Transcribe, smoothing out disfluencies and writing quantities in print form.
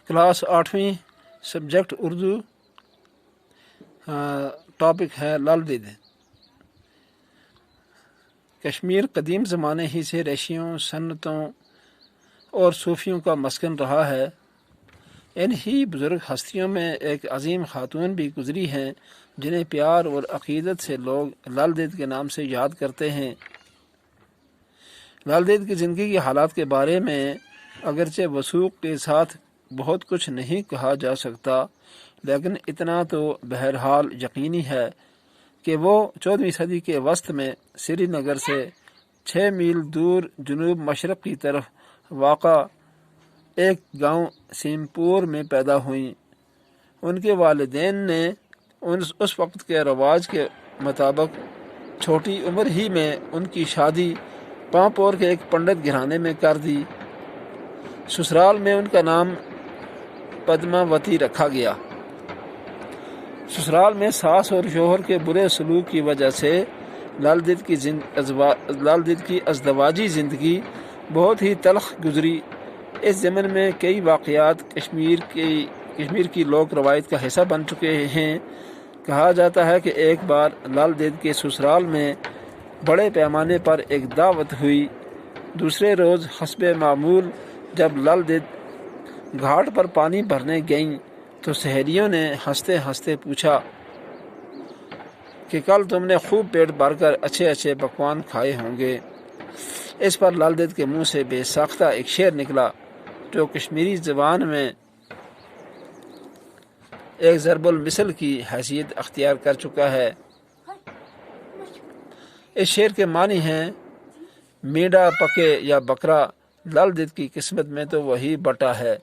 Class 8ویں، subject Urdu, topic ہے لال دید۔ کشمیر قدیم زمانے ہی سے ریشیوں، سنتوں اور صوفیوں کا مسکن رہا ہے۔ ان ہی بزرگ ہستیوں میں ایک عظیم خاتون بھی گزری ہیں جنہیں پیار اور عقیدت سے لوگ لال دید کے نام سے یاد کرتے ہیں۔ لال دید کی زندگی کے حالات کے بارے میں اگرچہ وثوق کے ساتھ بہت کچھ نہیں کہا جا سکتا، لیکن اتنا تو بہرحال یقینی ہے کہ وہ 14ویں صدی کے وسط میں سری نگر سے 6 میل دور جنوب مشرق کی طرف واقع ایک گاؤں سیمپور میں پیدا ہوئیں۔ ان کے والدین نے اس وقت کے رواج کے مطابق چھوٹی عمر ہی میں ان کی شادی پامپور کے ایک پنڈت گھرانے میں کر دی۔ سسرال میں ان کا نام پدماوتی رکھا گیا۔ سسرال میں ساس اور شوہر کے برے سلوک کی وجہ سے لال دید کی ازدواجی زندگی بہت ہی تلخ گزری۔ اس ضمن میں کئی واقعات کشمیر کی لوک روایت کا حصہ بن چکے ہیں۔ کہا جاتا ہے کہ ایک بار لال دید کے سسرال میں بڑے پیمانے پر ایک دعوت ہوئی۔ دوسرے روز حسب معمول جب لال دید گھاٹ پر پانی بھرنے گئیں تو سہیلیوں نے ہنستے ہنستے پوچھا کہ کل تم نے خوب پیٹ بھر کر اچھے اچھے پکوان کھائے ہوں گے۔ اس پر لال دید کے منہ سے بے ساختہ ایک شعر نکلا جو کشمیری زبان میں ایک ضرب المثل کی حیثیت اختیار کر چکا ہے۔ اس شعر کے معنی ہیں: میڈا پکے یا بکرا، لال دید کی قسمت میں تو وہی بٹا ہے۔